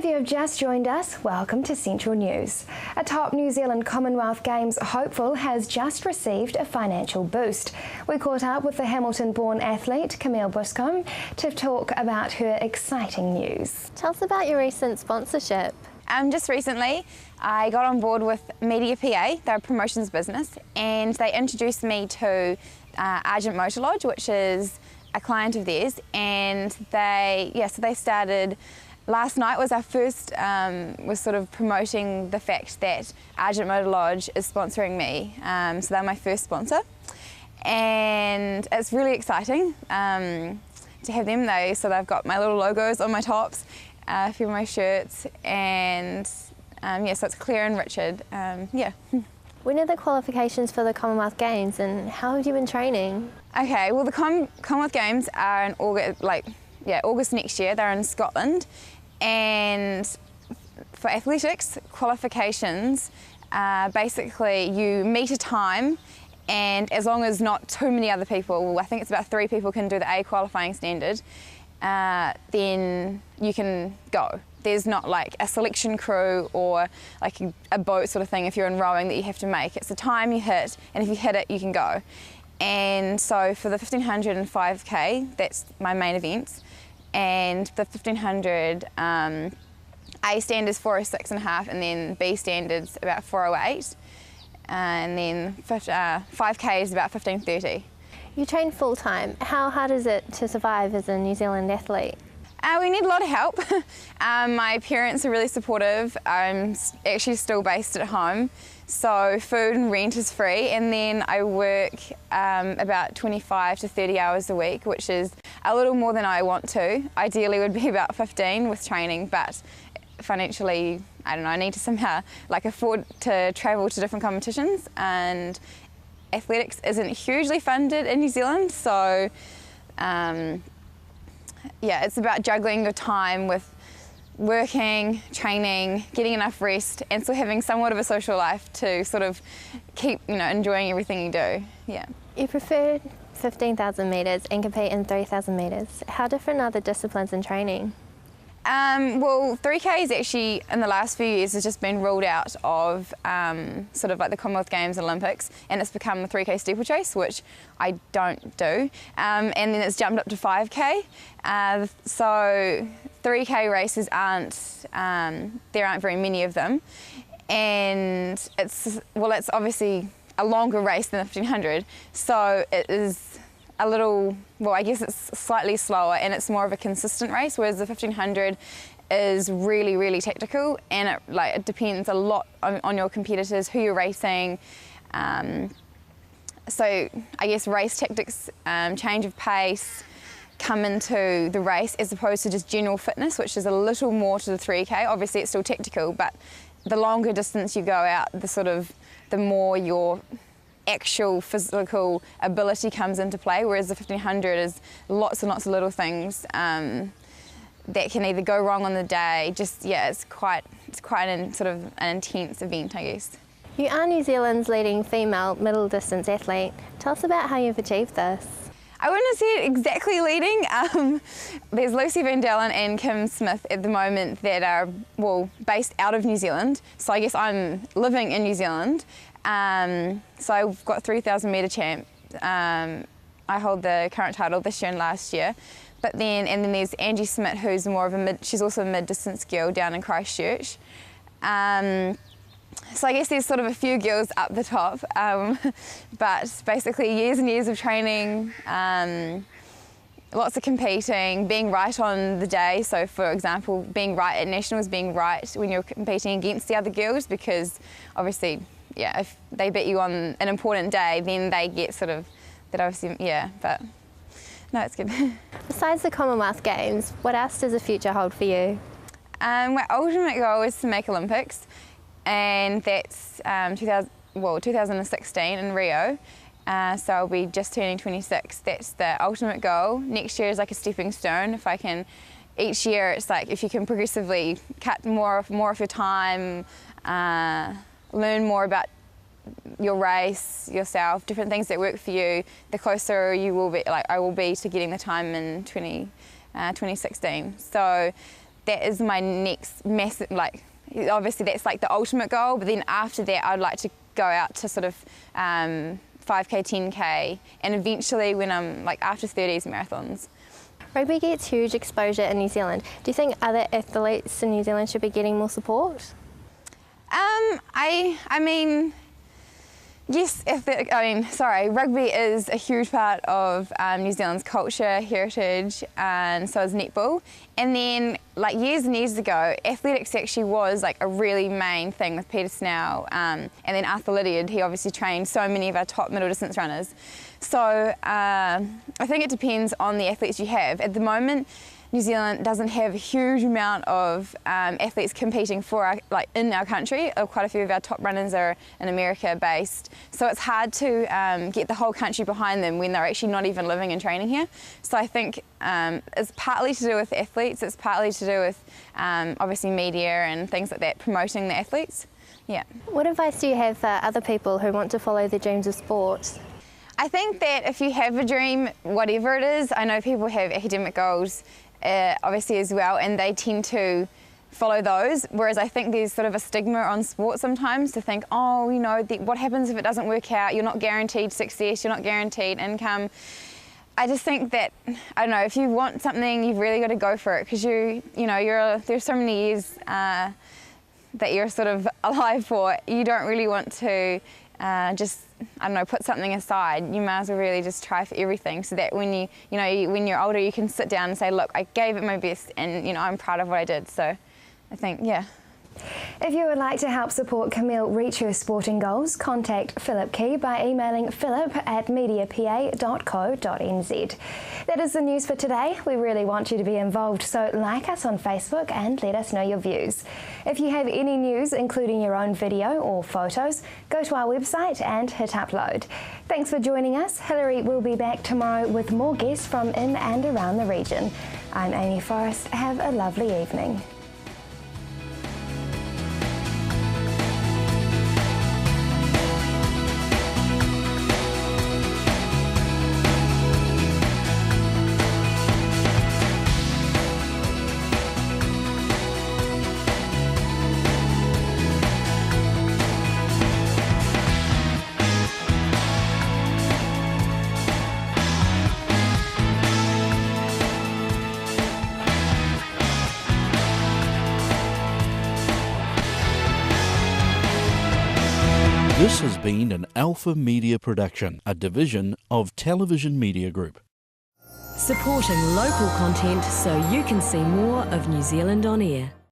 If you have just joined us, welcome to Central News. A top New Zealand Commonwealth Games hopeful has just received a financial boost. We caught up with the Hamilton-born athlete Camille Buscomb to talk about her exciting news. Tell us about your recent sponsorship. Just recently, I got on board with Media PA, they're a promotions business, and they introduced me to Argent Motor Lodge, which is a client of theirs, and they started. Last night was our first, was sort of promoting the fact that Argent Motor Lodge is sponsoring me, so they're my first sponsor, and it's really exciting to have them. They've got my little logos on my tops, a few of my shirts, and so it's Claire and Richard, When are the qualifications for the Commonwealth Games and how have you been training? Okay, well the Commonwealth Games are in August next year. They're in Scotland, and for athletics qualifications, basically you meet a time, and as long as not too many other people, I think it's about 3 people can do the A qualifying standard, then you can go. There's not like a selection crew or like a boat sort of thing if you're in rowing that you have to make. It's the time you hit, and if you hit it, you can go. And so for the 1500 and 5K, that's my main events, and the 1500 A stand is 406.5, and then B standard's about 408, and then 5K is about 1530. You train full time. How hard is it to survive as a New Zealand athlete? We need a lot of help. My parents are really supportive. I'm actually still based at home, so food and rent is free, and then I work about 25 to 30 hours a week, which is a little more than I want to. Ideally it would be about 15 with training, but financially, I don't know, I need to somehow afford to travel to different competitions, and athletics isn't hugely funded in New Zealand, so it's about juggling your time with working, training, getting enough rest, and still having somewhat of a social life to sort of keep, enjoying everything you do. Yeah. You prefer 15,000 metres and compete in 3,000 metres. How different are the disciplines in training? Well, 3K is actually, in the last few years, has just been ruled out of sort of like the Commonwealth Games and Olympics, and it's become the 3K steeplechase, which I don't do, and then it's jumped up to 5K. So 3K races there aren't very many of them, and it's obviously a longer race than the 1500, so it is a little, I guess it's slightly slower, and it's more of a consistent race, whereas the 1500 is really, really tactical, and it depends a lot on your competitors, who you're racing. So I guess race tactics, change of pace come into the race, as opposed to just general fitness, which is a little more to the 3K. Obviously it's still tactical, but the longer distance you go out, the more your actual physical ability comes into play, whereas the 1500 is lots and lots of little things that can either go wrong on the day. It's quite sort of an intense event, I guess. You are New Zealand's leading female middle distance athlete. Tell us about how you've achieved this. I wouldn't say it exactly leading. There's Lucy Van Dalen and Kim Smith at the moment that are, based out of New Zealand, so I guess I'm living in New Zealand. So I've got 3,000 metre champ. I hold the current title this year and last year. And then there's Angie Smith, who's more of she's also a mid-distance girl down in Christchurch. So I guess there's sort of a few girls up the top, but basically years and years of training, lots of competing, being right on the day. So for example, being right at nationals, being right when you're competing against the other girls, because obviously, if they beat you on an important day, then they get sort of that, obviously, but no, it's good. Besides the Commonwealth Games, what else does the future hold for you? My ultimate goal is to make Olympics, and that's 2016 in Rio. So I'll be just turning 26. That's the ultimate goal. Next year is like a stepping stone. If I can, each year it's like if you can progressively cut more of your time, learn more about your race, yourself, different things that work for you, the closer you will be, I will be to getting the time in 2016. So that is my next massive, like, obviously that's like the ultimate goal, but then after that I'd like to go out to sort of 5K, 10K, and eventually when I'm like after 30s, marathons. Rugby gets huge exposure in New Zealand. Do you think other athletes in New Zealand should be getting more support? I mean, yes, rugby is a huge part of New Zealand's culture, heritage, and so is netball. And then, like years and years ago, athletics actually was like a really main thing with Peter Snell, and then Arthur Lydiard. He obviously trained so many of our top middle distance runners. So I think it depends on the athletes you have. At the moment, New Zealand doesn't have a huge amount of athletes competing for in our country. Quite a few of our top runners are in America based, so it's hard to get the whole country behind them when they're actually not even living and training here. So I think it's partly to do with athletes, it's partly to do with obviously media and things like that, promoting the athletes. Yeah. What advice do you have for other people who want to follow their dreams of sport? I think that if you have a dream, whatever it is, I know people have academic goals obviously as well, and they tend to follow those, whereas I think there's sort of a stigma on sport sometimes to think, oh, you know, what happens if it doesn't work out? You're not guaranteed success, you're not guaranteed income. I just think that, I don't know, if you want something, you've really got to go for it, because there's so many years that you're sort of alive for. You don't really want to just, I don't know, put something aside. You might as well really just try for everything, so that when when you're older, you can sit down and say, look, I gave it my best, and I'm proud of what I did. So I think, yeah. If you would like to help support Camille reach her sporting goals, contact Philip Key by emailing philip@mediapa.co.nz. That is the news for today. We really want you to be involved, so like us on Facebook and let us know your views. If you have any news, including your own video or photos, go to our website and hit upload. Thanks for joining us. Hilary will be back tomorrow with more guests from in and around the region. I'm Amy Forrest. Have a lovely evening. This has been an Alpha Media production, a division of Television Media Group. Supporting local content so you can see more of New Zealand on air.